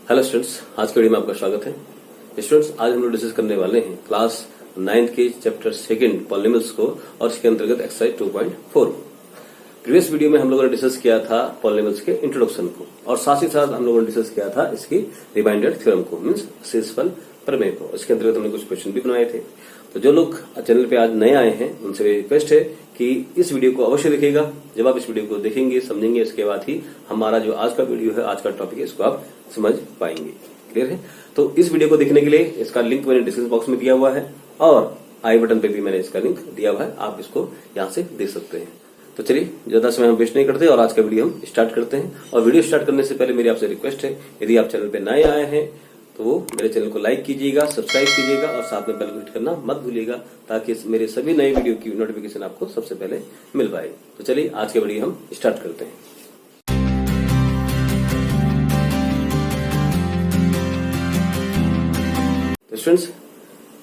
Hello students, आज के video में आपका स्वागत है। स्टूडेंट्स, आज हम लोग डिस्कस करने वाले हैं क्लास 9th के चैप्टर 2 पॉलिनॉमियल्स को और इसके अंतर्गत एक्सरसाइज 2.4। प्रीवियस वीडियो में हम लोगों ने डिस्कस किया था पॉलिनॉमियल्स के इंट्रोडक्शन को और साथ ही साथ हम लोगों ने डिस्कस किया था इसकी रिमाइंडर थ्योरम को, मीन्स शेषफल प्रमेय को। इसके अंतर्गत हमने कुछ क्वेश्चन भी बनाए थे। तो जो लोग चैनल पे आज नए आए हैं उनसे रिक्वेस्ट है कि इस वीडियो को अवश्य देखिएगा। जब आप इस वीडियो को देखेंगे, समझेंगे, इसके बाद ही हमारा जो आज का वीडियो है, आज का टॉपिक है, इसको आप समझ पाएंगे। क्लियर है? तो इस वीडियो को देखने के लिए इसका लिंक मैंने डिस्क्रिप्शन बॉक्स में दिया हुआ है और आई बटन पे भी मैंने इसका लिंक दिया हुआ है, आप इसको यहाँ से देख सकते हैं। तो चलिए ज्यादा समय हम वेस्ट नहीं करते और आज का वीडियो हम स्टार्ट करते हैं। और वीडियो स्टार्ट करने से पहले मेरी आपसे रिक्वेस्ट है, यदि आप चैनल पे नए आए हैं तो वो मेरे चैनल को लाइक कीजिएगा, सब्सक्राइब कीजिएगा और साथ में बेल को हिट करना मत भूलिएगा, ताकि मेरे सभी नए वीडियो की नोटिफिकेशन आपको सबसे पहले मिल पाए। तो चलिए आज के वीडियो हम स्टार्ट करते हैं। तो स्टूडेंट्स,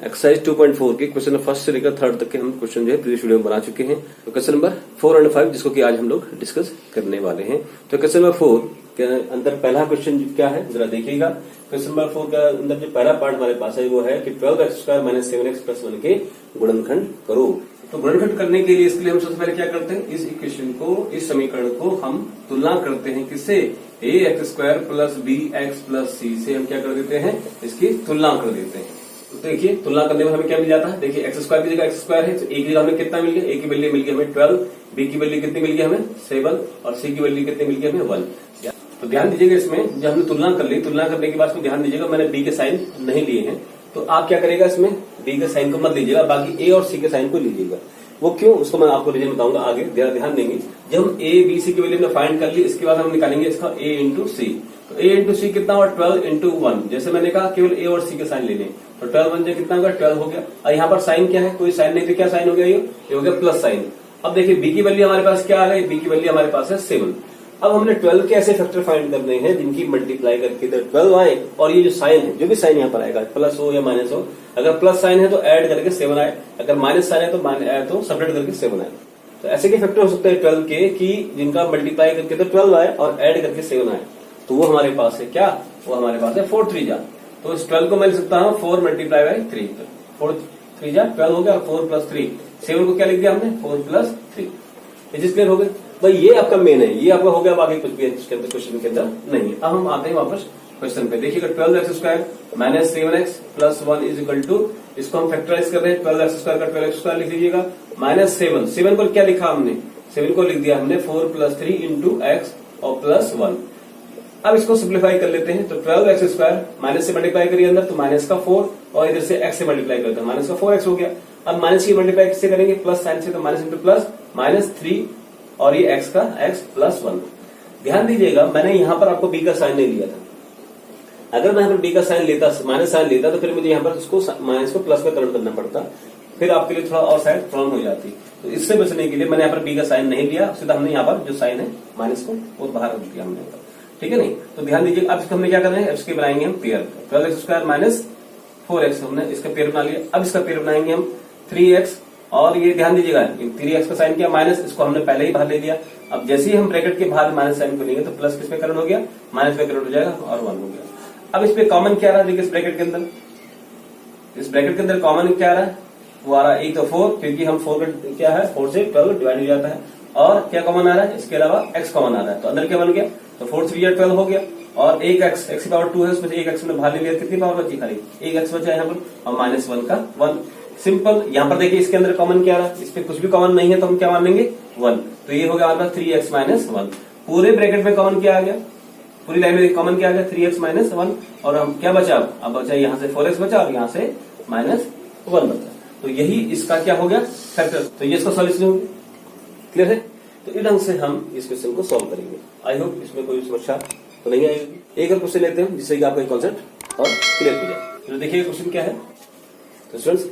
एक्सरसाइज 2.4 के क्वेश्चन फर्स्ट से लेकर थर्ड तक के हम क्वेश्चन जो है प्रीवियस वीडियो में बना चुके हैं। तो क्वेश्चन नंबर 4 और 5 जिसको कि आज हम लोग डिस्कस करने वाले हैं। तो क्वेश्चन नंबर 4 के अंदर पहला क्वेश्चन क्या है जरा देखिएगा। क्वेश्चन नंबर 4 का अंदर जो पहला पार्ट हमारे पास है वो है कि 12x² - 7x+1 के गुणनखंड करो। तो गुणनखंड करने के लिए इसके लिए हम सबसे पहले क्या करते हैं, इस इक्वेशन को, इस समीकरण को हम तुलना करते हैं किससे, ax² + bx + c से हम क्या कर देते हैं, इसकी तुलना कर देते हैं। तो देखिए तुलना करने में हमें क्या मिल जाता है, देखिए x² की जगह x² है तो a की जगह हमें कितना मिल गया, a की वैल्यू मिल गई हमें 12, b की वैल्यू कितनी मिल गई हमें 7 और c की वैल्यू कितनी मिल गई हमें 1। तो ध्यान दीजिएगा, इसमें जब हमने तुलना कर ली, तुलना करने के बाद में ध्यान दीजिएगा मैंने b के साइन नहीं लिए हैं, तो आप क्या करेगा, इसमें b के साइन को मत लीजिएगा, बाकी a और c के साइन को लीजिएगा। वो क्यों, उसको मैं आपको रीजन बताऊंगा आगे, ध्यान देंगे। जब हम a b c की वैल्यू हमने फाइंड कर ली, इसके बाद हम निकालेंगे इसका a × c। तो a × c कितना हुआ, 12 × 1। जैसे मैंने कहा केवल a और c के साइन ले लें, तो 12 बन जाए कितना होगा, 12 हो गया। और यहाँ पर साइन क्या है, कोई साइन नहीं, तो क्या साइन हो गया, ये हो गया प्लस साइन। अब देखिए b की वैल्यू हमारे पास क्या आ गई, b की वैल्यू हमारे पास है 7। अब हमने 12 के ऐसे फैक्टर फाइंड करने हैं जिनकी मल्टीप्लाई करके 12 आए और ये जो साइन है, जो भी साइन यहाँ पर आएगा, प्लस हो या माइनस हो, अगर प्लस साइन है तो ऐड करके 7 आए, अगर माइनस साइन है तो सब्ट्रैक्ट करके 7 आए। तो ऐसे के फैक्टर हो सकते हैं 12 के कि जिनका मल्टीप्लाई करके तो 12 आए और ऐड करके 7 आए। तो वो हमारे पास है क्या, वो हमारे पास है 4 3 जा। तो इस 12 को मैं लिख सकता हूँ 4 × 3, 4 3 जा 12 हो गया, 4 + 3, 7 को क्या लिख दिया हमने, 4 + 3। ये चीज क्लियर हो गई भाई, ये आपका मेन है, ये आपका हो गया, बाकी कुछ भी इसके अंदर क्वेश्चन के अंदर नहीं है। अब हम आते हैं वापस क्वेश्चन पे। देखिएगा 12x² - 7x + 1 = इसको हम फैक्टराइज कर रहे हैं, 12x² का 12x² लिख लीजिएगा, -7, 7 को क्या लिखा हमने, 7 को लिख दिया हमने 4 + 3 × x और +1। अब इसको सिंप्लीफाई कर लेते हैं। तो 12x² माइनस से मल्टीप्लाई करिए अंदर, तो -4 और इधर से x से मल्टीप्लाई करते हैं, -4x हो गया। अब माइनस की मल्टीप्लाई किससे करेंगे, प्लस साइन से, तो माइनस इंटू प्लस, -3 और ये x का x + 1। ध्यान दीजिएगा मैंने यहाँ पर आपको b का साइन नहीं लिया था। अगर मैं यहाँ पर b का साइन लेता, माइनस साइन लेता, तो फिर मुझे यहाँ पर इसको माइनस को प्लस में कन्वर्ट करना पड़ता, फिर आपके लिए थोड़ा और साइड प्रॉब्लम हो जाती। तो इससे बचने के लिए मैंने यहाँ पर b का साइन नहीं लिया, सीधा हमने यहाँ पर जो साइन है माइनस को वो बाहर रख दिया हमने, ठीक है नहीं। तो ध्यान दीजिए, अब इसको हमने क्या करना है, इसके बनाएंगे हम पेयर, 12x² - 4x हमने इसका पेयर बना लिया। अब इसका पेयर बनाएंगे हम 3x, और ये ध्यान दीजिएगा 3x का साइन किया माइनस, इसको हमने पहले ही बाहर ले लिया। अब जैसे ही हम ब्रैकेट के बाहर माइनस साइन को लेंगे तो प्लस किस पे कन्वर्ट हो गया, माइनस पे कन्वर्ट हो जाएगा और 1 हो गया। अब इस पे कॉमन क्या रहा, देखिए इस ब्रैकेट के अंदर, इस ब्रैकेट के अंदर कॉमन क्या रहा है, वो आ रहा है एक तो 4, क्योंकि हम 4 का क्या है 4 से 12 डिवाइड हो जाता है, और क्या कॉमन आ रहा है, इसके अलावा x कॉमन आ रहा है। तो अंदर क्या बन गया, तो 4 3 12 हो गया, और एक x की पावर 2 है, उसमें से एक x हमने बाहर ले लिया, कितनी पावर बची, खाली एक x बचा यहाँ पर, और -1 का 1। सिंपल, यहाँ पर देखिए इसके अंदर कॉमन क्या रहा, इस पे कुछ भी कॉमन नहीं है तो हम क्या मान लेंगे 1। तो ये हो गया हमारे पास 3x - 1। पूरे ब्रैकेट में कॉमन क्या आ गया, पूरी लाइन में कॉमन क्या आ गया, 3x - 1, और हम क्या बचा, अब बचा यहाँ से 4x बचा और यहाँ से -1 बचा। तो यही इसका क्या हो गया फैक्टर, तो ये इसका सॉल्यूशन हो गया। क्लियर है? तो इस ढंग से हम इस क्वेश्चन को सॉल्व करेंगे। आई होप इसमें कोई समस्या तो नहीं आएगी। एक और क्वेश्चन लेते हैं जिससे कि आपका कॉन्सेप्ट और क्लियर हो जाए। तो देखिए क्वेश्चन क्या है, तो स्टूडेंट्स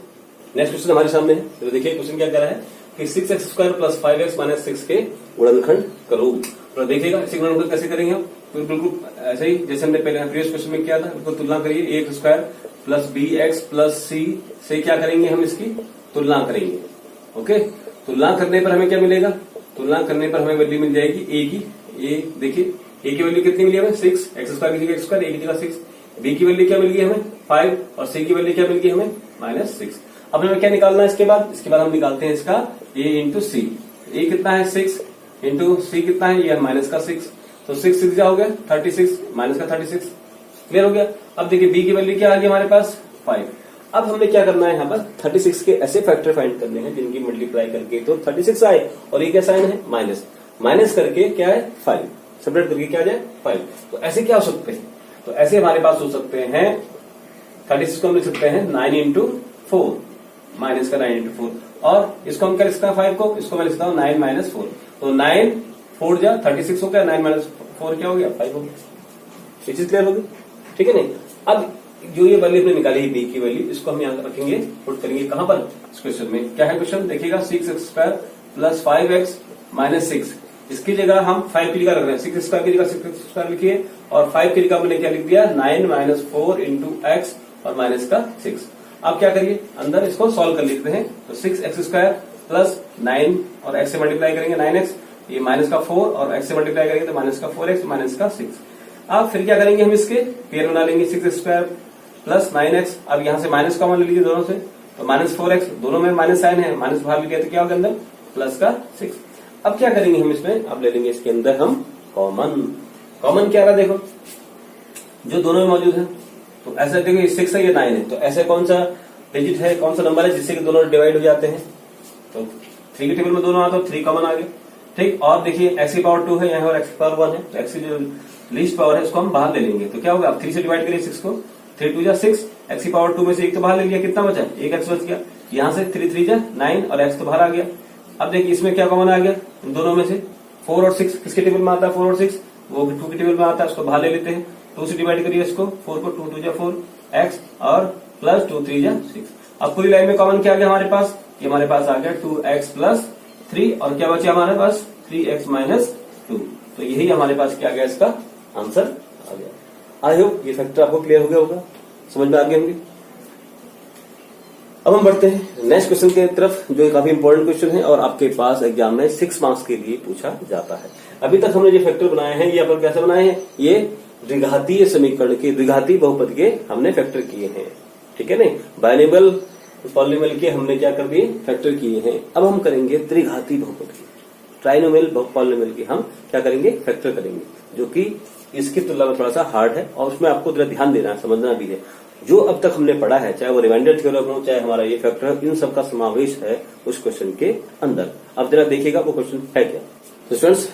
नेक्स्ट क्वेश्चन हमारे सामने है। तो देखिए क्वेश्चन क्या कह रहा है कि 6x² + 5x - 6 के गुणनखंड करो। तो देखिएगा इसे गुणनखंड कैसे करेंगे हम, तो बिल्कुल ऐसे ही जैसे हमने पहले प्रीवियस क्वेश्चन में किया था, बिल्कुल तुलना करिए, ax² + bx + c से क्या करेंगे हम, इसकी तुलना करेंगे। ओके, तुलना करने पर हमें क्या मिलेगा, तुलना करने पर हमें वैल्यू मिल जाएगी a की। ये देखिए ए की वैल्यू कितनी मिली हमें 6, एक्स स्क्वायर की जगह एक्स स्क्वायर, ए की जगह 6, बी की वैल्यू क्या मिल गई हमें 5 और सी की वैल्यू क्या मिल गई हमें -6। अब हमें क्या निकालना है इसके बाद हम निकालते हैं इसका ए इंटू सी। ए कितना है 6 इंटू सी कितना है, ये माइनस का 6, तो 6 6 जा हो गया 36 माइनस का 36। क्लियर हो गया। अब देखिए बी की वैल्यू क्या आ गई हमारे पास 5। अब हमने क्या करना है यहाँ पर 36 के ऐसे फैक्टर फाइंड करने हैं जिनकी मल्टीप्लाई करके तो 36 आए और ये क्या साइन है माइनस करके क्या है 5, सेपरेट करके क्या आ जाए 5। तो ऐसे क्या हो सकते हैं, तो ऐसे हमारे पास हो सकते हैं 36 को हम लिख सकते हैं 9 इंटू 4 माइनस का 9 इंटू 4, और इसको हम क्या लिखते हैं 5 को, इसको मैं लिखता हूँ 9 माइनस 4, तो 9 4 जा 36 हो गया, 9 माइनस 4 क्या हो गया 5 हो गया। ये चीज क्लियर होगी, ठीक है नहीं। अब जो ये वैल्यू हमने निकाली बी की वैल्यू, इसको हम यहाँ रखेंगे, पुट करेंगे कहां पर इस क्वेश्चन में। क्या है क्वेश्चन देखिएगा 6x square plus 5x minus 6, इसकी जगह हम 5 की जगह रख रहे हैं, 6 स्क्वायर की जगह 6 स्क्वायर लिखिए और 5 की जगह हमने क्या लिख दिया 9 माइनस 4 इंटू एक्स और माइनस का 6। आप क्या करिए अंदर इसको सॉल्व कर लिखते हैं, तो 6x स्क्वायर प्लस 9 और x से मल्टीप्लाई करेंगे 9x, ये माइनस का 4 और x से मल्टीप्लाई करेंगे तो माइनस का 4x माइनस का 6। अब फिर क्या करेंगे हम इसके पेयर बना लेंगे 6 स्क्वायर प्लस 9x, अब यहां से माइनस कॉमन ले लीजिए दोनों से, तो माइनस 4x, दोनों में माइनस साइन है, माइनस बाहर लिया तो क्या होगा अंदर प्लस का 6। अब क्या करेंगे हम इसमें, अब ले लेंगे इसके अंदर हम कॉमन क्या रहा देखो जो दोनों में मौजूद है, तो ऐसा देखो ये 6 है ये 9 है, तो ऐसे कौन सा डिजिट है कौन सा नंबर है जिससे कि दोनों डिवाइड हो जाते हैं, तो 3 के टेबल में दोनों आता है 3 कॉमन आ गए, ठीक। और देखिए x की पावर 2 है यहाँ और x की पावर 1 है, तो x की जो लीस्ट पावर है उसको हम बाहर ले लेंगे, तो क्या होगा आप 3 से डिवाइड करिए 6 को, 3 2 जा 6, x की पावर 2 में से एक तो बाहर ले लिया, कितना बचा एक x बच गया, यहाँ से 3 3 जा 9 और x तो बाहर आ गया। अब देखिए इसमें क्या कॉमन आ गया इन दोनों में से 4 और 6, किसके टेबल में आता है 4 और 6, वो 2 के टेबल में आता है, उसको बाहर ले लेते हैं, 2 से डिवाइड करिए इसको, 4 को 2 2 जा 4 x और प्लस 2 3 जा 6। अब पूरी लाइन में कॉमन क्या आ गया हमारे पास, ये हमारे पास आ गया 2x प्लस 3 और क्या बचा हमारे पास 3x माइनस 2, तो यही हमारे पास क्या आ गया इसका आंसर आ गया। आई होप ये फैक्टर आपको क्लियर हो गया होगा, समझ में आ गए होंगे। अब हम बढ़ते हैं नेक्स्ट क्वेश्चन की तरफ जो काफी इंपॉर्टेंट क्वेश्चन है और आपके पास एग्जाम में 6 मार्क्स के लिए पूछा जाता है। अभी तक हमने जो फैक्टर बनाए हैं ये अपन कैसे बनाए हैं, ये द्विघातीय समीकरण के द्विघातीय बहुपद के हमने फैक्टर किए हैं, ठीक है नहीं, बाइनोमियल पॉलिनोमियल के हमने क्या कर दिए फैक्टर किए हैं। अब हम करेंगे त्रिघाती बहुपद के, ट्राइनोमियल पॉलिनोमियल के हम क्या करेंगे फैक्टर करेंगे, जो कि इसकी तुलना में थोड़ा सा हार्ड है और उसमें आपको जरा ध्यान देना है, समझना भी है। जो अब तक हमने पढ़ा है चाहे वो रिमाइंडर थ्योरम हो चाहे हमारा ये फैक्टर है, इन सब का समावेश है उस क्वेश्चन के अंदर। अब जरा देखिएगा वो क्वेश्चन है क्या। तो स्टूडेंट्स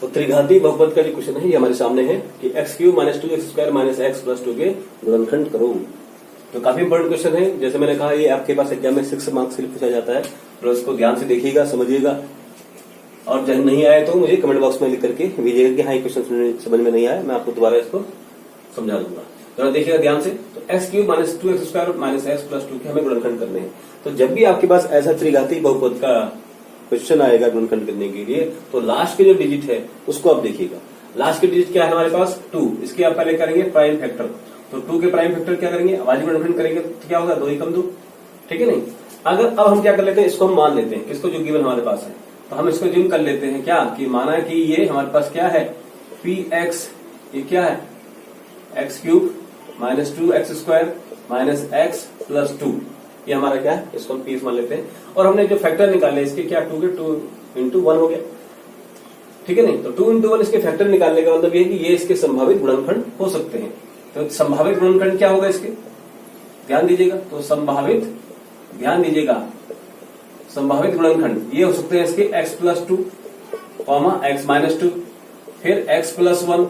तो त्रिघाती बहुपद का जो क्वेश्चन है ये हमारे सामने है कि x³ minus 2x square minus x plus 2 के गुणनखंड करो। तो काफी इंपॉर्टेंट क्वेश्चन है, जैसे मैंने कहा ये आपके पास एग्जाम में 6 मार्क्स के लिए पूछा जाता है, तो उसको ध्यान से देखिएगा समझिएगा, और जब नहीं आए तो मुझे कमेंट बॉक्स में लिख करके भेजिएगा कि हाँ ये क्वेश्चन समझ में नहीं आया, मैं आपको दोबारा इसको समझा दूंगा। तो देखिएगा ध्यान से, तो x³ minus 2x square minus x plus 2 के हमें गुणनखंड करने हैं। तो जब भी आपके पास ऐसा त्रिघाती बहुपद का क्वेश्चन आएगा गुणनखंड करने के लिए, तो लास्ट के जो डिजिट है उसको आप देखिएगा। लास्ट के डिजिट क्या है हमारे पास 2, इसके आप पहले करेंगे प्राइम फैक्टर, तो 2 के प्राइम फैक्टर क्या करेंगे अभाज्य गुणनखंड करेंगे, तो क्या होगा 2 ही कम 2, ठीक है नहीं। अगर अब हम क्या कर लेते हैं इसको हम मान लेते हैं, किसको जो गिवन हमारे पास है, तो हम इसको जिम कर लेते हैं क्या कि माना कि ये हमारे पास क्या है px, ये क्या है x³ minus 2x square minus x plus 2, ये हमारा क्या है इसको हम पीस मान लेते हैं। और हमने जो फैक्टर निकाले इसके क्या 2 के 2 इंटू 1 हो गया, ठीक है नहीं। तो 2 इंटू 1 इसके फैक्टर निकालने का मतलब ये है कि ये इसके संभावित गुणनखंड हो सकते हैं। तो संभावित गुणनखंड क्या होगा इसके, ध्यान दीजिएगा, तो संभावित ध्यान दीजिएगा संभावित गुणनखंड ये हो सकते हैं इसके x प्लस 2 x माइनस 2, फिर x प्लस 1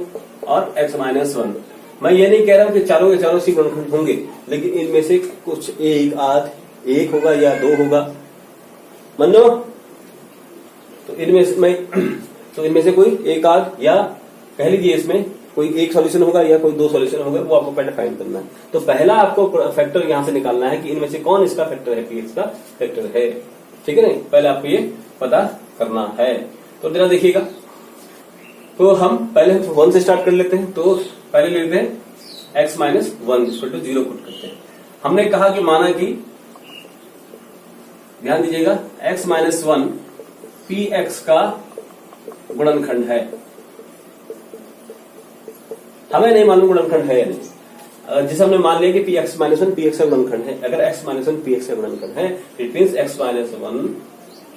और x माइनस 1। मैं ये नहीं कह रहा हूं कि चारों के चारों सी गुणनखंड होंगे, लेकिन इनमें से कुछ एक होगा या 2 होगा, मान लो तो इनमें से कोई एक आध या कह लीजिए इसमें कोई एक सॉल्यूशन होगा या कोई 2 सॉल्यूशन होगा, वो आपको पहले फाइंड करना है। तो पहला आपको फैक्टर यहां से निकालना है कि इनमें से कौन इसका फैक्टर है, px का फैक्टर है, ठीक है नहीं, पहले आपको ये पता करना है। तो जरा देखिएगा, तो हम पहले 1 से स्टार्ट कर लेते हैं, तो पहले ले लेते हैं x minus 1 equal to 0 put करते हैं। हमने कहा कि माना कि ध्यान दीजिएगा x माइनस 1 px का गुणनखंड है, हमें नहीं मालूम गुणनखंड है या नहीं। जिसे हमने मान लिया कि P x minus one P x का गुणनखंड है। अगर x minus one P x का गुणनखंड है, it means x minus one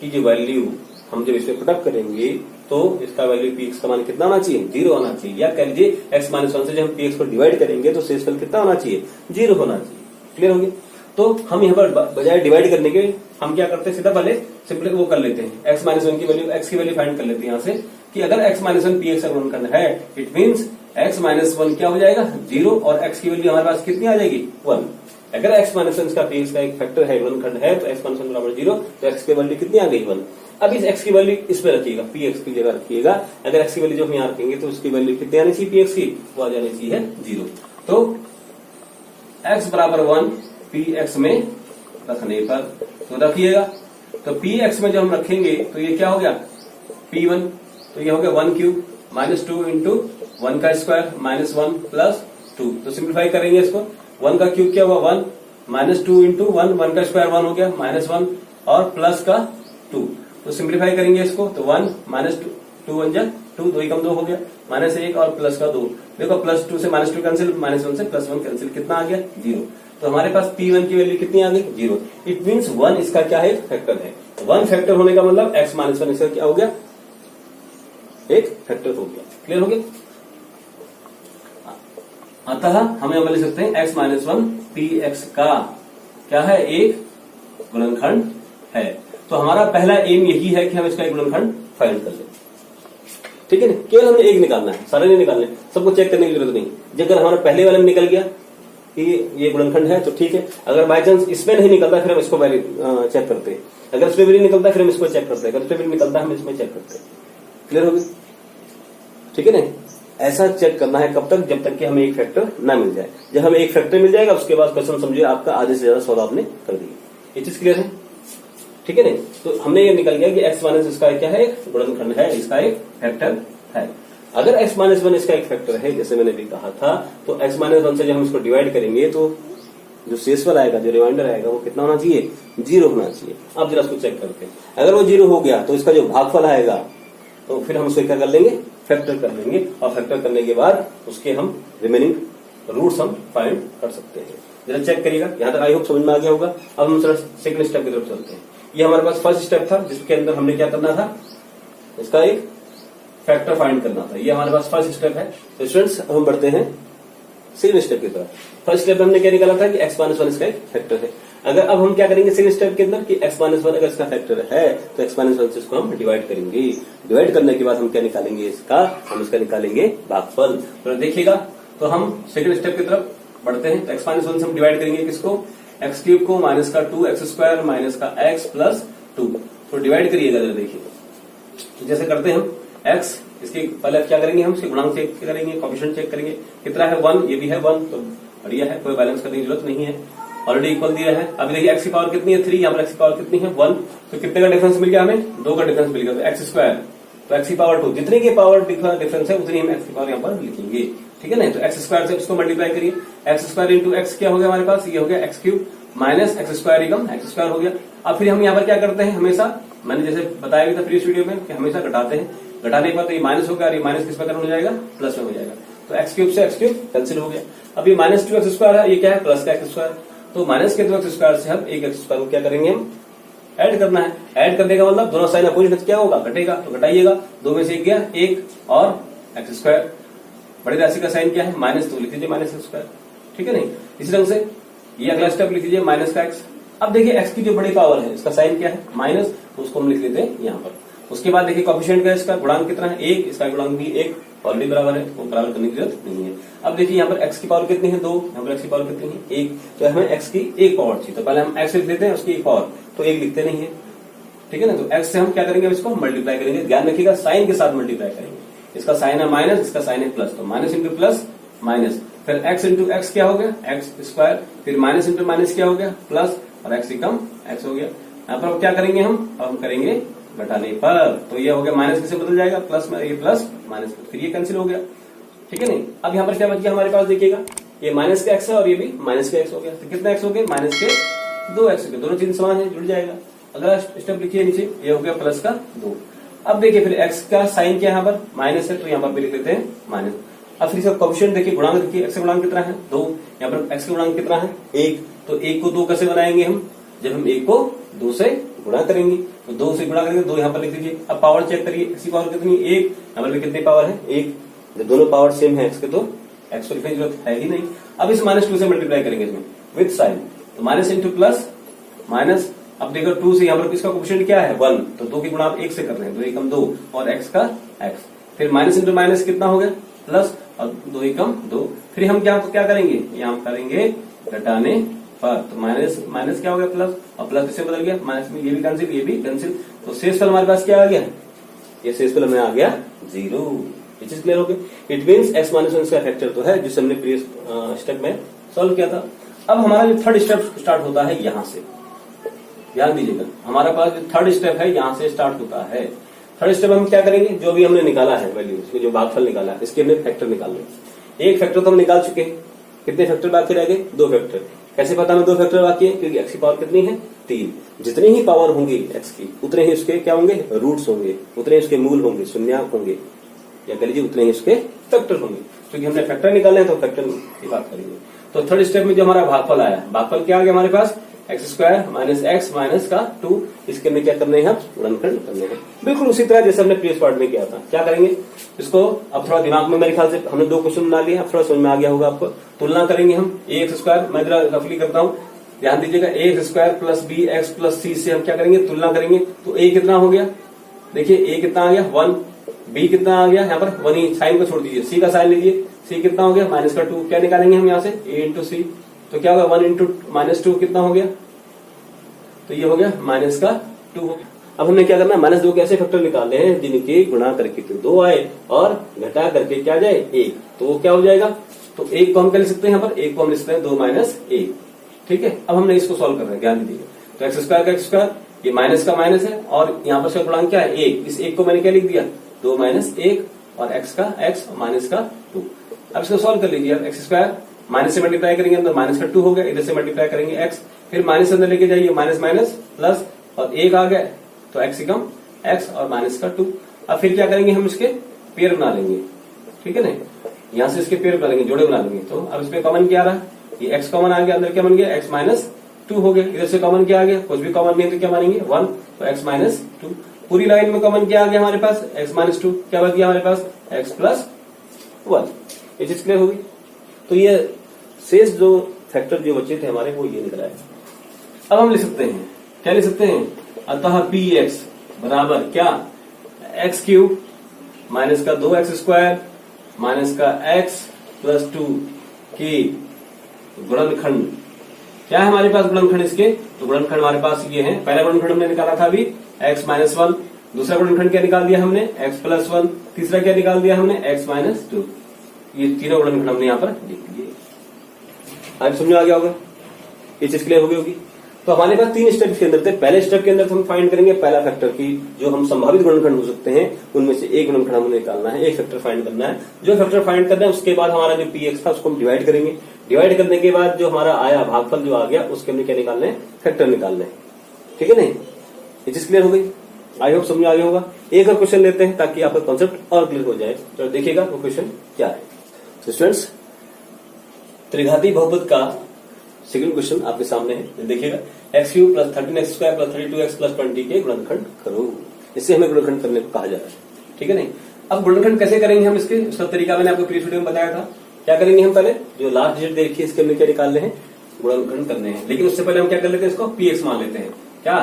की जो वैल्यू हम जब इसमें पुटअप करेंगे तो इसका वैल्यू पी एक्स का मान कितना होना चाहिए, 0 होना चाहिए। या कह लीजिए एक्स माइनस वन से जब हम पी एक्स को डिवाइड करेंगे तो शेषफल कितना होना चाहिए, 0 होना चाहिए। क्लियर हो गया। तो हम यहाँ पर बजाय डिवाइड करने के हम क्या करते हैं, सीधा पहले सिंपली वो कर लेते हैं, एक्स माइनस वन की वैल्यू एक्स की वैल्यू फाइंड कर लेते हैं यहाँ से कि अगर x minus one P x का गुणनखंड है, it means x minus one क्या हो जाएगा, 0 और एक्स की वैल्यू हमारे पास कितनी आ जाएगी, 1। अगर एक्स माइनस वन का पी एक्स का एक फैक्टर है, गुणनखंड है, तो एक्स माइनस वन बराबर 0, तो एक्स की वैल्यू कितनी आ गई, 1। अब इस एक्स की वैल्यू इसमें रखिएगा, पी एक्स की जगह रखिएगा। अगर एक्स की वैल्यू जो हम यहाँ रखेंगे तो उसकी वैल्यू कितनी आनी चाहिए, पी एक्स की, वो आ जानी चाहिए 0। तो एक्स बराबर 1 पी एक्स में रखने पर तो रखिएगा, तो पी एक्स में जब हम रखेंगे तो ये क्या हो गया, P1, तो ये हो गया 1 क्यूब माइनस 2 इंटू 1 का स्क्वायर माइनस 1 प्लस 2। तो सिंप्लीफाई करेंगे इसको, 1 का क्यूब क्या हुआ 1 माइनस 2 इंटू 1, 1 का स्क्वायर 1 हो गया माइनस 1 और प्लस का 2। तो सिंप्लीफाई करेंगे इसको, तो 1 माइनस 2 1 जा 2, 2 कम 2 हो गया, माइनस 1 और प्लस का 2। देखो प्लस 2 से माइनस 2 कैंसिल, माइनस 1 से प्लस 1 कैंसिल, कितना आ गया 0। तो हमारे पास P1 की वैल्यू कितनी आ गई, 0। इट मीन्स 1 इसका क्या है, फैक्टर है। 1 फैक्टर होने का मतलब x माइनस 1 इसका क्या हो गया, एक फैक्टर हो गया। क्लियर हो गया। अतः हम यहां लिख सकते हैं x माइनस 1 पी एक्स का क्या है, एक गुणनखंड है। तो हमारा पहला एम यही है कि हम इसका एक गुणनखंड फाइंड कर लें। ठीक है ना, केवल हमें एक निकालना है, सारे नहीं निकालने, सबको चेक करने की जरूरत नहीं। अगर हमारा पहले वाले में निकल गया कि ये गुणनखंड है तो ठीक है, अगर बाई चांस इसमें नहीं निकलता फिर हम इसको वैल्यू चेक करते हैं, अगर इसमें भी नहीं निकलता फिर हम इसको चेक करते हैं, अगर इसमें भी निकलता है हम इसमें चेक करते हैं। क्लियर हो गया। ठीक है ना, ऐसा चेक करना है कब तक, जब तक कि हमें एक फैक्टर ना मिल जाए। जब हमें एक फैक्टर मिल जाएगा उसके बाद क्वेश्चन समझिए आपका आधे से ज्यादा सॉल्व आपने कर दिया। ये चीज क्लियर है। ठीक है ना, तो हमने ये निकल गया कि एक्स माइनस इसका क्या है, गुणनखंड है, इसका एक फैक्टर है। अगर x माइनस 1 इसका एक फैक्टर है, जैसे मैंने भी कहा था, तो x माइनस 1 से जब हम इसको डिवाइड करेंगे तो जो शेषफल आएगा, जो रिमाइंडर आएगा, वो कितना होना चाहिए, 0 होना चाहिए। अब जरा इसको चेक करते हैं, अगर वो 0 हो गया तो इसका जो भागफल आएगा तो फिर हम उसको क्या कर लेंगे, फैक्टर कर लेंगे, और फैक्टर करने के बाद उसके हम रिमेनिंग रूट्स हम फाइंड कर सकते हैं। जरा चेक करिएगा, यहाँ तक आई होप समझ में आ गया होगा। अब हम सेकंड स्टेप की तरफ चलते हैं। ये हमारे पास फर्स्ट स्टेप था जिसके अंदर हमने क्या करना था, इसका एक फैक्टर फाइंड करना था। ये हमारे पास फर्स्ट स्टेप है। तो स्टूडेंट्स हम बढ़ते हैं सेकंड स्टेप की तरफ। फर्स्ट स्टेप में हमने क्या निकाला था कि x माइनस 1 इसका एक फैक्टर है। अगर अब हम क्या करेंगे सेकंड स्टेप के अंदर कि x माइनस 1 अगर इसका फैक्टर है तो x माइनस 1 से इसको हम डिवाइड करेंगे। डिवाइड करने के बाद हम क्या निकालेंगे, हम इसका निकालेंगे भागफल। तो देखिएगा, तो हम सेकंड स्टेप की तरफ बढ़ते हैं। तो x माइनस 1 से हम डिवाइड करेंगे किसको, x क्यूब को माइनस का 2 एक्स स्क्वायर माइनस का x प्लस 2। तो डिवाइड करिएगा जरा, देखिए जैसे करते हैं हम x, इसके पहले क्या करेंगे, हम इसके गुणांक चेक करेंगे, कोएफिशिएंट चेक करेंगे, कितना है 1, ये भी है 1, तो बढ़िया है, कोई बैलेंस करने की जरूरत नहीं है, ऑलरेडी इक्वल दिया है। अभी देखिए x की पावर कितनी है 3, यहाँ पर x की पावर कितनी है 1, तो कितने का डिफरेंस मिल गया, हमें 2 का डिफरेंस मिल गया, तो एक्स स्क्वायर, तो x की पावर 2, जितने की पावर डिफरेंस है उतनी हम x की पावर यहाँ पर लिखेंगे। ठीक है ना, तो एक्स स्क्वायर से इसको मल्टीप्लाई करिए, एक्स स्क्वायर इंटू एक्स क्या हो गया हमारे पास, ये हो गया x cube minus x square एकम एक्स स्क्वायर हो गया। अब फिर हम यहाँ पर क्या करते हैं, हमेशा मैंने जैसे बताया भी था प्रीवियस वीडियो में कि हमेशा घटाते हैं, घटाने के बाद तो ये माइनस होगा और ये माइनस किस प्रकार हो जाएगा, प्लस में हो जाएगा। तो एक्स क्यूब से एक्स क्यूब कैंसिल हो गया। अब ये माइनस 2 एक्स स्क्वायर है, ये क्या है प्लस का एक्स स्क्वायर, तो माइनस के 2 एक्स स्क्वायर से हम एक एक्स स्क्वायर को क्या करेंगे, हम ऐड करना है। ऐड करने का मतलब दोनों साइन अपोजिट क्या होगा, घटेगा, तो घटाइएगा, 2 में से 1 गया 1 और एक्स स्क्वायर, बड़ी राशि का साइन क्या है माइनस, तो लिख दीजिए माइनस एक्स स्क्वायर। ठीक है नहीं, इसी ढंग से ये अगला स्टेप लिख दीजिए माइनस का एक्स। अब देखिए एक्स की जो बड़ी पावर है इसका साइन क्या है माइनस, तो उसको हम लिख लेते हैं यहाँ पर। उसके बाद देखिए कोएफिशिएंट का इसका गुणांक कितना है 1, इसका गुणांक भी 1 ऑलरेडी बराबर है, तो बराबर करने की जरूरत नहीं है। अब देखिए यहाँ पर x की पावर कितनी है 2, यहाँ पर x की पावर कितनी है 1, तो हमें x की एक पावर चाहिए, तो पहले हम x लिख देते हैं, उसकी एक पावर, तो 1 लिखते नहीं है। ठीक है ना, तो x से हम क्या करेंगे, इसको मल्टीप्लाई करेंगे, ध्यान रखिएगा साइन के साथ मल्टीप्लाई करेंगे। इसका साइन है माइनस, इसका साइन है प्लस, तो माइनस इंटू प्लस माइनस, फिर x इंटू एक्स क्या हो गया एक्स स्क्वायर, फिर माइनस इंटू माइनस क्या हो गया प्लस, और x कम x हो गया। यहाँ पर क्या करेंगे हम, अब हम करेंगे घटाने पर, तो ये हो गया माइनस किसे बदल जाएगा प्लस में, ये प्लस माइनस, फिर ये कैंसिल हो गया। ठीक है नहीं, अब यहाँ पर क्या बच गया हमारे पास, देखिएगा ये माइनस का एक्स है और ये भी माइनस का एक्स हो गया, तो कितना एक्स हो गया माइनस के 2 एक्स हो गया, दोनों चीज समान है, जुड़ जाएगा। अगला स्टेप लिखिए नीचे, ये हो गया प्लस का 2। अब देखिए फिर एक्स का साइन क्या है यहाँ पर माइनस है, तो यहाँ पर भी लिख लेते हैं माइनस, अब फिर इसका कोएफिशिएंट देखिए, गुणांक देखिए, x का गुणांक कितना है 2, यहाँ पर x का गुणांक कितना है 1, तो 1 को 2 कैसे बनाएंगे हम, जब हम 1 को 2 से गुणा करेंगे, तो 2 से गुणा करेंगे, 2 यहाँ पर लिख लीजिए। अब पावर चेक करिए, x की पावर कितनी 1, यहाँ पर भी कितनी पावर है 1, जब दोनों पावर सेम है x के तो x को लिखने की जरूरत है ही नहीं। अब इस -2 से मल्टीप्लाई करेंगे इसमें विद साइन, तो माइनस इंटू प्लस माइनस, अब देखो 2 से यहाँ पर इसका कोएफिशिएंट क्या है 1, तो 2 की गुणा आप 1 से कर रहे हैं, 2 एकम 2 और x का x, फिर माइनस इंटू माइनस कितना हो गया प्लस, और 2 एकम 2, फिर हम क्या करेंगे, यहाँ करेंगे घटाने पर, तो माइनस माइनस क्या हो गया प्लस, और प्लस किससे बदल गया माइनस में, ये भी कैंसिल ये भी कैंसिल, तो शेषफल हमारे पास क्या आ गया, ये शेषफल हमें आ गया 0। ये चीज क्लियर हो गई। इट मीन्स x माइनस 1 का फैक्टर तो है जिसे हमने प्रीवियस स्टेप में सॉल्व किया था। अब हमारा जो थर्ड स्टेप स्टार्ट होता है यहां से, ध्यान दीजिएगा, हमारे पास जो थर्ड स्टेप है यहां से स्टार्ट होता है। थर्ड स्टेप हम क्या करेंगे, जो भी हमने निकाला है वैल्यू, इसमें जो भागफल निकाला है इसके हमने फैक्टर निकालने। एक फैक्टर तो हम निकाल चुके हैं, कितने फैक्टर बाकी रह गए 2 फैक्टर। कैसे पता हमें 2 फैक्टर बाकी है, क्योंकि x की पावर कितनी है 3, जितनी ही पावर होंगी x की उतने ही उसके क्या होंगे रूट्स होंगे, उतने ही उसके मूल होंगे, शून्यक होंगे, या कह लीजिए उतने ही उसके फैक्टर होंगे। क्योंकि हमने फैक्टर निकाले हैं तो फैक्टर की बात करेंगे। तो थर्ड स्टेप में जो हमारा भागफल आया, भागफल क्या आ गया हमारे पास x² माइनस x माइनस का 2, इसके में क्या करने हैं हम गुणनखंड करने हैं, बिल्कुल उसी तरह जैसे हमने प्रीवियस पार्ट में किया था। क्या करेंगे इसको, अब थोड़ा दिमाग में मेरे ख्याल से हमने 2 क्वेश्चन बना लिए, अब थोड़ा समझ में आ गया होगा आपको। तुलना करेंगे हम ax², मैं जरा रफली करता हूँ, ध्यान दीजिएगा, ax² plus bx plus c से हम क्या करेंगे तुलना करेंगे, तो a कितना हो गया, देखिए a कितना आ गया 1, b कितना आ गया यहाँ पर 1 ही, साइन को छोड़ दीजिए, c का साइन लीजिए, c कितना हो गया माइनस का 2, क्या निकालेंगे हम यहाँ से a इंटू सी, तो क्या होगा 1 इंटू -2 कितना हो गया, तो ये हो गया माइनस का 2 हो गया। अब हमने क्या करना है, -2 के ऐसे फैक्टर निकालने हैं जिनके गुणा करके तो 2 आए और घटा करके क्या जाए 1, तो वो क्या हो जाएगा, तो 1 को हम क्या लिख सकते हैं, यहाँ पर 1 को हम लिख सकते हैं 2 माइनस 1, ठीक है। अब हमने इसको सॉल्व कर रहे हैं, ध्यान दीजिए, तो x² का x², ये माइनस का माइनस है और यहाँ पर इसका गुणांक क्या है 1, इस 1 को मैंने क्या लिख दिया 2 माइनस 1 और x का x माइनस का 2। अब इसको सॉल्व कर लीजिए, x² माइनस से मल्टीप्लाई करेंगे अंदर माइनस का 2 हो गया, इधर से मल्टीप्लाई करेंगे x, फिर माइनस अंदर लेके जाइए माइनस माइनस प्लस और 1 आ गया, तो x एकम x और माइनस का 2। अब फिर क्या करेंगे हम इसके पेयर बना लेंगे, ठीक है ना, यहाँ से इसके पेयर बना लेंगे, जोड़े बना लेंगे। तो अब इसमें कॉमन क्या आ रहा है, ये x कॉमन आ गया, अंदर क्या बन गया x माइनस 2 हो गया, इधर से कॉमन क्या आ गया, कुछ भी कॉमन नहीं है तो क्या मानेंगे 1, तो x माइनस 2। पूरी लाइन में कॉमन क्या आ गया हमारे पास x माइनस 2, क्या बच गया हमारे पास x प्लस 1। ये चीज क्लियर होगी। तो ये शेष जो फैक्टर जो बचे थे हमारे वो ये निकला है। अब हम लिख सकते हैं, क्या लिख सकते हैं, अतः px बराबर क्या x³ माइनस का 2x² माइनस का x प्लस 2 के गुणनखंड। क्या है हमारे पास गुणनखंड इसके, तो गुणनखंड हमारे पास ये है, पहला गुणनखंड हमने निकाला था अभी x माइनस 1, दूसरा गुणनखंड क्या निकाल दिया हमने x प्लस 1, तीसरा क्या निकाल दिया हमने x माइनस 2। ये तीनों गुणनखंड हमने यहाँ पर लिख दिए। आज समझ में आ गया होगा, ये चीज क्लियर हो गई होगी। तो हमारे पास 3 स्टेप के अंदर थे। पहले स्टेप के अंदर हम फाइंड करेंगे पहला फैक्टर की जो हम संभावित गुणनखंड हो सकते हैं उनमें से एक गुणनखंड हमें निकालना है, एक फैक्टर फाइंड करना है। जो फैक्टर फाइंड करना है उसके बाद हमारा जो px था उसको हम डिवाइड करेंगे, डिवाइड करने के बाद जो हमारा आया भागफल जो आ गया उसके हमने क्या निकालना है, फैक्टर निकालना है, ठीक है नहीं। ये चीज क्लियर हो गई, आई होप समझ आ गया होगा। एक और क्वेश्चन लेते हैं ताकि आपका कॉन्सेप्ट और क्लियर हो जाए। तो देखिएगा वो क्वेश्चन क्या है। तो स्टूडेंट्स त्रिघाती बहुपद का सेकंड क्वेश्चन आपके सामने है, देखिएगा x³ plus 13x² plus 32x plus 20 के गुणनखंड करो। इससे हमें गुणनखंड करने को कहा जा रहा है, ठीक है नहीं। अब गुणनखंड कैसे करेंगे हम इसके, उसका तरीका मैंने आपको प्रीवियस वीडियो में बताया था। क्या करेंगे हम, पहले जो लास्ट डिजिट देखिए इसके हमने क्या निकालने हैं, गुणनखंड करने हैं। लेकिन उससे पहले हम क्या कर लेते हैं, इसको px मान लेते हैं। क्या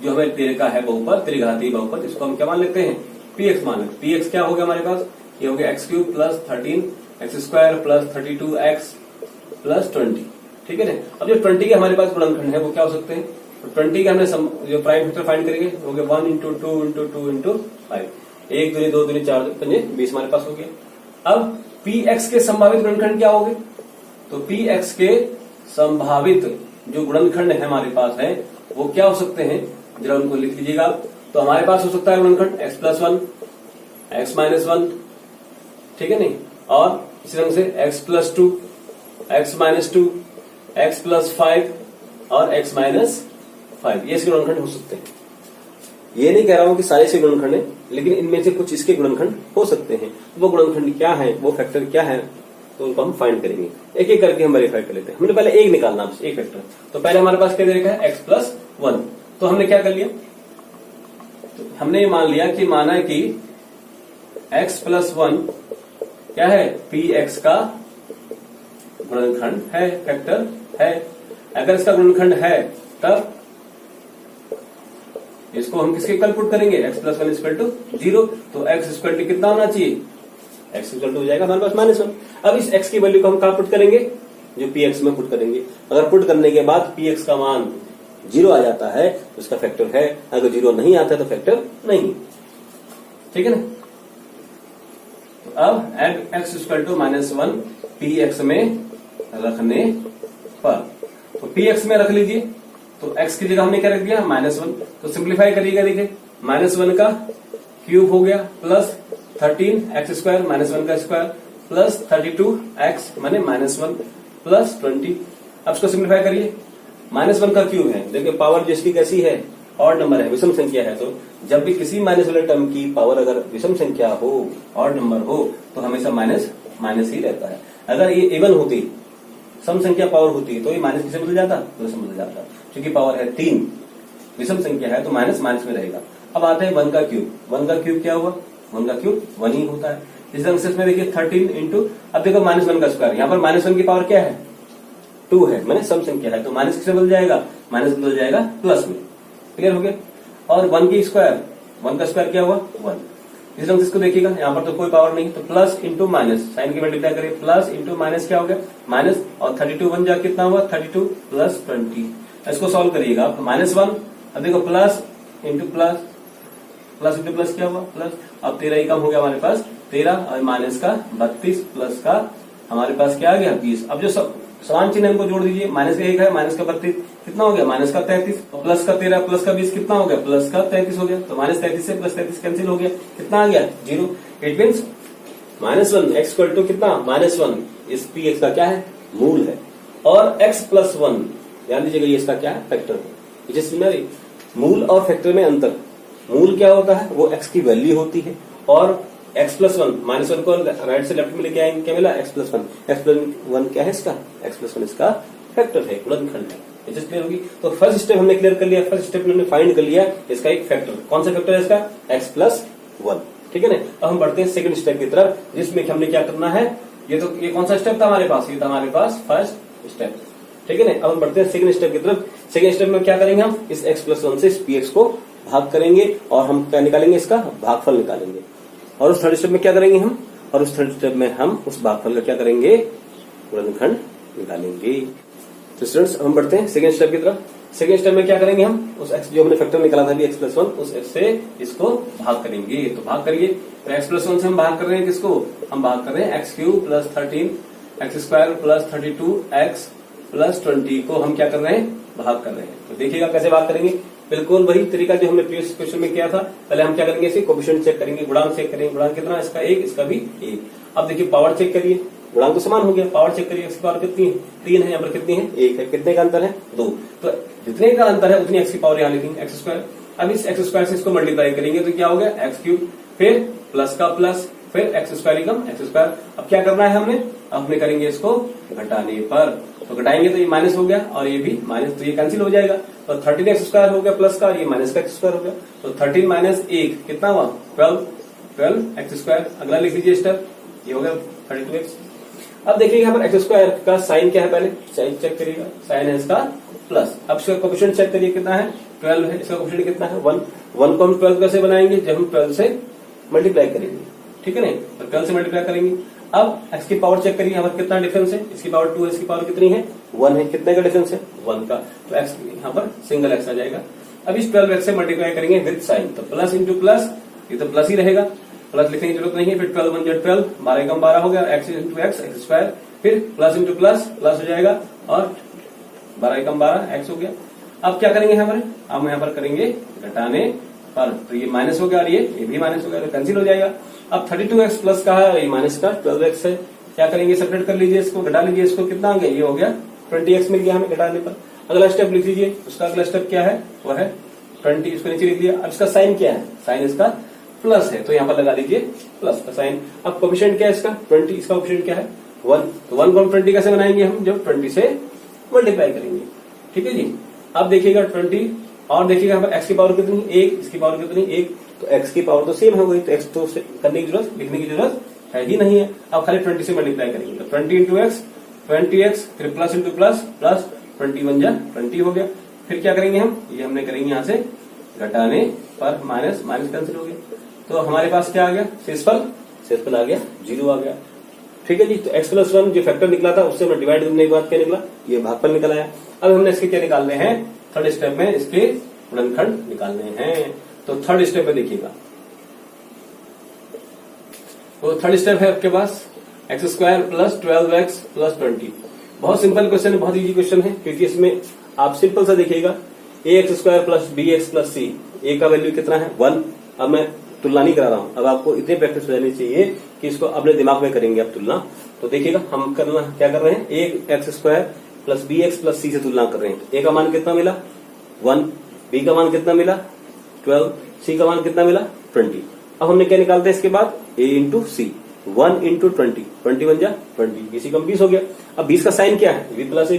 जो हमें तेरे का है बहुपद, त्रिघाती बहुपद, इसको हम क्या मान लेते हैं, px मान लेते हैं। px क्या हो गया हमारे पास, ये हो गया x³ plus 13x² plus 32x plus 20, ठीक है ना। अब जो 20 के हमारे पास गुणनखंड है वो क्या हो सकते हैं, तो 20 के हमने जो प्राइम फैक्टर फाइंड करेंगे हो गया 1 इंटू 2 इंटू 2 इंटू 5, 1 दूनी 2 दूनी 4 पंजे 20 हमारे पास हो गया। अब px के संभावित गुणनखंड क्या हो गए, तो px के संभावित जो गुणनखंड है हमारे पास है वो क्या हो सकते हैं, जरा उनको लिख लीजिएगा। तो हमारे पास हो सकता है गुणनखंड x प्लस 1, x माइनस 1, ठीक है नहीं, और इसी रंग से x plus 2, x minus 2, x plus 5 और x माइनस 5, ये इसके गुणनखंड हो सकते हैं। ये नहीं कह रहा हूं कि सारे से गुणनखंड है, लेकिन इनमें से कुछ इसके गुणनखंड हो सकते हैं। वो गुणनखंड क्या है, वो फैक्टर क्या है, तो उनको हम फाइंड करेंगे। एक एक करके हम वेरीफाई कर लेते हैं। हमने पहले एक निकालना, बस एक फैक्टर। तो पहले हमारे पास क्या दे रखा है, x+1। तो हमने क्या कर लिया, तो हमने ये मान लिया कि माना है कि x+1 क्या है, px का गुणनखंड है, फैक्टर है। अगर इसका गुणनखंड है तब इसको हम किसके इक्वल पुट करेंगे, x+1 = 0। तो x = कितना होना चाहिए, x = हो जाएगा हमारे पास -1। अब इस x की वैल्यू को हम कहां पुट करेंगे, जो px में पुट करेंगे। अगर पुट करने के बाद px का मान 0 आ जाता है तो उसका फैक्टर है, अगर 0 नहीं आता तो फैक्टर नहीं। ठीक है ना। तो अब x = -1 px में रखने पर, तो px में रख लीजिए, तो x की जगह हमने क्या रख दिया, -1। तो सिंप्लीफाई करिएगा, देखिए -1 का क्यूब हो गया प्लस 13x² -1 का स्क्वायर प्लस 32x माने -1 प्लस 20। अब इसको सिंप्लीफाई करिए। -1 का क्यूब है, देखिए पावर जिसकी कैसी है, ऑड नंबर है, विषम संख्या है। तो जब भी किसी माइनस वाले टर्म की पावर अगर विषम संख्या हो, ऑड नंबर हो, तो हमेशा माइनस माइनस ही रहता है। अगर ये इवन होती, सम संख्या पावर होती, तो ये माइनस किसे बदल जाता, प्लस में बदल जाता। क्योंकि पावर है 3, विषम संख्या है, तो माइनस माइनस में रहेगा। अब आता है 1 का क्यूब। 1 का क्यूब क्या हुआ, 1 का क्यूब 1 ही होता है। इस ढंग से इसमें देखिए 13 इंटू, अब देखो -1 का स्क्वायर, यहाँ पर -1 की पावर क्या है, 2 है, मैंने सम संख्या है, तो माइनस किसे बदल जाएगा, माइनस बदल जाएगा प्लस में। क्लियर हो गया। और 1 की स्क्वायर, 1 का स्क्वायर क्या हुआ, 1। इस ढंग से इसको देखिएगा, यहाँ पर तो कोई पावर नहीं, तो प्लस इंटू माइनस, साइन की मल्टीप्लाई करिए, प्लस इंटू माइनस क्या हो गया, माइनस, और 32 1 जा कितना हुआ, 32 प्लस 20। इसको सॉल्व करिएगा आप, -1, अब देखो plus into plus, plus into plus क्या हुआ, प्लस। अब 13 ही कम हो गया हमारे पास, 13 और माइनस का 32 प्लस का हमारे पास क्या आ गया, 20। अब जो समान चिन्ह इनको जोड़ दीजिए, माइनस का 1 है, माइनस का 32 कितना हो गया, माइनस का 33, और प्लस का 13 प्लस का 20 कितना हो गया, प्लस का 33 हो गया। तो -33 से +33 कैंसिल हो गया, कितना आ गया, 0। इट मीन्स -1 x = कितना, -1 इस px का क्या है, मूल है। और x+1 ध्यान दीजिएगा, ये इसका क्या है, फैक्टर है। जिसमें मूल और फैक्टर में अंतर, मूल क्या होता है, वो x की वैल्यू होती है, और x+1 -1 को राइट से लेफ्ट में लेके आएंगे, क्या मिला, x+1। x+1 क्या है इसका, x+1 इसका फैक्टर है, गुणनखंड है। ये क्लियर होगी। तो फर्स्ट स्टेप हमने क्लियर कर लिया, फर्स्ट स्टेप हमने फाइंड कर लिया इसका एक फैक्टर। कौन सा फैक्टर है इसका, x+1। ठीक है ना। अब हम बढ़ते हैं सेकंड स्टेप की तरफ, जिसमें हमने क्या करना है, ये कौन सा स्टेप था हमारे पास, ये था हमारे पास फर्स्ट स्टेप। ठीक है ना। अब हम बढ़ते हैं सेकंड स्टेप की तरफ। सेकंड स्टेप में क्या करेंगे, हम इस x+1 से इस px को भाग करेंगे, और हम क्या निकालेंगे, इसका भागफल निकालेंगे। और उस थर्ड स्टेप में क्या करेंगे हम, और उस थर्ड स्टेप में हम उस भागफल का क्या करेंगे, गुणनखंड निकालेंगे। तो स्टूडेंट्स हम बढ़ते हैं सेकंड स्टेप की तरफ। सेकंड स्टेप में क्या करेंगे, हम उस x जो हमने फैक्टर निकाला था x+1, उस x से इसको भाग करेंगे। तो भाग करिए। तो x+1 से हम भाग कर रहे हैं किसको, हम भाग कर रहे हैं x³ + 13 x² + 32x + 20 को हम क्या कर रहे हैं, भाग कर रहे हैं। तो देखिएगा कैसे भाग करेंगे, बिल्कुल वही तरीका जो हमने प्रीवियस क्वेश्चन में किया था। पहले हम क्या करेंगे, इसे कोएफिशिएंट चेक करेंगे, गुणांक चेक करेंगे, गुणांक कितना, इसका 1, इसका भी 1। अब देखिए पावर चेक करिए, गुणांक तो समान हो गया, पावर चेक करिए, x की पावर कितनी है, 3 है, यहाँ पर कितनी है, 1 है, कितने का अंतर है, 2। तो जितने का अंतर है उतनी x की पावर यहाँ लिखेंगे, x²। अब इस x² से इसको मल्टीप्लाई करेंगे तो क्या हो गया, x³, फिर प्लस का प्लस, फिर x² x²। अब क्या करना है हमने, हमने करेंगे इसको घटाने पर, तो घटाएंगे तो ये माइनस हो गया, और ये भी माइनस, तो ये कैंसिल हो जाएगा। तो 13x² हो गया प्लस का, ये माइनस का x² हो गया। तो 13 - 1 कितना हुआ, 12x²। अगला लिख लीजिए स्टेप, ये हो गया 32x। अब देखिए यहाँ पर x² का साइन क्या है, पहले साइन चेक करिएगा, साइन है इसका प्लस। अब इसका कोएफिशिएंट चेक करिए कितना है, 12 है, इसका कोएफिशिएंट कितना है, 1। 1 को हम 12 कैसे बनाएंगे, जब हम 12 से मल्टीप्लाई करेंगे। ठीक है ना, तो 12 से मल्टीप्लाई करेंगे। अब x की पावर चेक करिए, यहाँ पर कितना डिफरेंस है, इसकी पावर 2 है, इसकी पावर कितनी है, 1 है, कितने का डिफरेंस है, 1 का। तो x यहाँ पर सिंगल x आ जाएगा। अब इस 12x से मल्टीप्लाई करेंगे विद साइन, तो प्लस इंटू प्लस, ये तो प्लस ही रहेगा, प्लस लिखने की जरूरत नहीं है। फिर 12 1 × 12, 12 × 12 हो गया, x इंटू एक्स, x², फिर प्लस इंटू प्लस, प्लस हो जाएगा, और 12 × 12 x हो गया। अब क्या करेंगे यहाँ पर, अब यहाँ पर करेंगे घटाने पर, तो ये माइनस हो गया, और ये भी माइनस हो गया, तो कैंसिल हो जाएगा। अब 32x प्लस का है, और ये माइनस का 12x है। क्या करेंगे, सेपरेट कर लीजिए इसको, घटा लीजिए इसको, कितना आ गया, ये हो गया 20x मिल गया हमें घटाने पर। अगला स्टेप लिख लीजिए, उसका अगला स्टेप क्या है, वो है 20 इसको नीचे लिख दिया। अब इसका साइन क्या है, साइन इसका प्लस है, तो यहाँ पर लगा लीजिए प्लस का साइन। अब कोफिशिएंट क्या है इसका 20, इसका कोफिशिएंट क्या है 1, तो 1 को 20 कैसे बनाएंगे हम, जब 20 से मल्टीप्लाई करेंगे। ठीक है जी। अब देखिएगा 20 और देखिएगा यहाँ पर एक्स की पावर कितनी 1, इसकी पावर कितनी 1, तो एक्स की पावर तो सेम हो गई, तो एक्स तो करने की जरूरत, लिखने की जरूरत है ही नहीं है। अब खाली 20 से मल्टीप्लाई करेंगे, तो 20 इंटू एक्स 20x, फिर प्लस इंटू प्लस प्लस 21 जा 20 हो गया। फिर क्या करेंगे हम, ये हमने करेंगे यहाँ से घटाने पर माइनस, माइनस कैंसिल हो गया, तो हमारे पास क्या आ गया शेषफल आ गया 0 आ गया। ठीक है जी। तो x प्लस 1 जो फैक्टर निकला था उससे मैं डिवाइड करने के बाद क्या निकला, ये भागफल निकल आया। अब हमने इसके क्या निकालने हैं, थर्ड स्टेप में इसके गुणनखंड निकालने हैं। तो थर्ड स्टेप में देखिएगा, तो थर्ड स्टेप है आपके पास X square plus 12x plus 20। बहुत सिंपल क्वेश्चन है, बहुत इजी क्वेश्चन है, क्योंकि इसमें आप सिंपल सा देखिएगा ax square plus bx plus c, a का वैल्यू कितना है 1। अब मैं तुलना नहीं करा रहा हूं, अब आपको इतनी प्रैक्टिस हो जानी चाहिए कि इसको अपने दिमाग में करेंगे आप तुलना। तो देखिएगा हम करना क्या कर रहे हैं, x square plus bx plus c से तुलना कर रहे हैं। a का मान कितना मिला 1, b का मान कितना मिला 12, c का मान कितना मिला 20। अब हमने क्या निकालते हैं इसके बाद, a इंटू सी, 1 इंटू 20, 21 जा 20, इसी कम 20 हो गया। अब 20 का साइन क्या है, v प्लस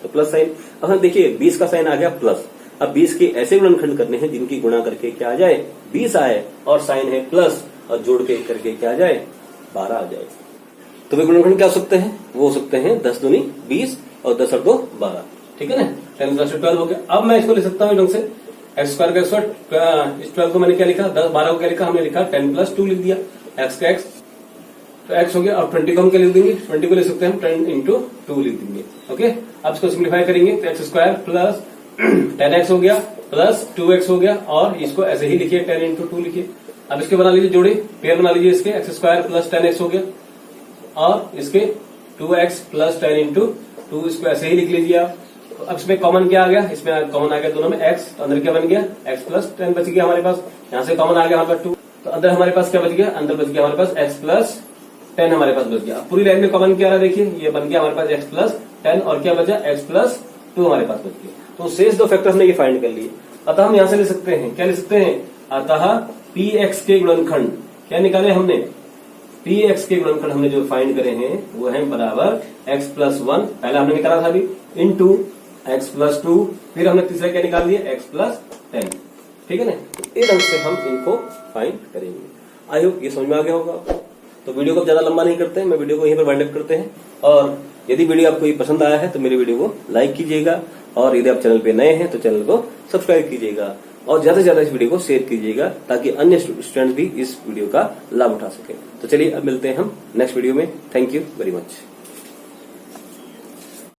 तो प्लस साइन। अब हम देखिए 20 का साइन आ गया प्लस। अब 20 के ऐसे गुणनखंड करने हैं जिनकी गुणा करके क्या आ जाए 20 आए, और साइन है प्लस, और जोड़ के करके क्या आ जाए 12 आ जाए। तो वे गुणनखंड क्या हो सकते हैं, वो हो सकते हैं 10 दूनी 20 और 10 और 2 12। ठीक है ना, 10 प्लस 12 हो गया। अब मैं इसको लिख सकता हूँ ढंग से, एक्स स्क्वायर का स्क्वायर, इस 12 को मैंने क्या लिखा 12 को क्या लिखा, हमने लिखा 10 प्लस 2 लिख दिया, एक्स का एक्स तो एक्स हो गया। और 20 को हम क्या लिख देंगे, 20 को लिख सकते हैं हम 10 इंटू 2 लिख देंगे। ओके, अब इसको सिंप्लीफाई करेंगे तो एक्स स्क्वायर प्लस 10x हो गया प्लस 2x हो गया, और इसको ऐसे ही लिखिए 10 इंटू 2 लिखिए। अब इसके बना लीजिए जोड़े, पेयर बना लीजिए इसके, एक्स स्क्वायर प्लस 10x हो गया और इसके 2x प्लस 10 इंटू 2, इसको ऐसे ही लिख लीजिए आप। तो अब इसमें कॉमन क्या आ गया, इसमें कॉमन आ गया दोनों में x, तो अंदर क्या बन गया x प्लस 10 बच गया हमारे पास, यहाँ से कॉमन आ गया हमारे पास 2, तो अंदर हमारे पास क्या बच गया, अंदर बच गया हमारे पास x प्लस 10 हमारे पास बच गया। पूरी लाइन में कॉमन क्या आ रहा है देखिए, ये बन गया हमारे पास x प्लस 10 और क्या बचा x प्लस 2 हमारे पास बच गया। तो शेष दो फैक्टर्स ने ये फाइंड कर लिए। अतः हम यहां से ले सकते हैं, क्या ले सकते हैं, अतः px के गुणनखंड क्या निकाले हमने, px के गुणनखंड हमने जो फाइंड करे हैं वो है बराबर x प्लस 1, पहला हमने निकाला था अभी, इंटू x प्लस 2, फिर हमने तीसरा क्या निकाल दिया x प्लस 10। ठीक है ना, तो इस ढंग से हम इनको फाइंड करेंगे। आई होप ये समझ में आ गया होगा। तो वीडियो को ज्यादा लंबा नहीं करते हैं, मैं वीडियो को यहीं पर वाइंड अप करते हैं। और यदि वीडियो आपको ये पसंद आया है तो मेरे वीडियो को लाइक कीजिएगा, और यदि आप चैनल पे नए हैं तो चैनल को सब्सक्राइब कीजिएगा, और ज्यादा से ज्यादा इस वीडियो को शेयर कीजिएगा ताकि अन्य स्टूडेंट्स भी इस वीडियो का लाभ उठा सकें। तो चलिए अब मिलते हैं हम नेक्स्ट वीडियो में। Thank you very much.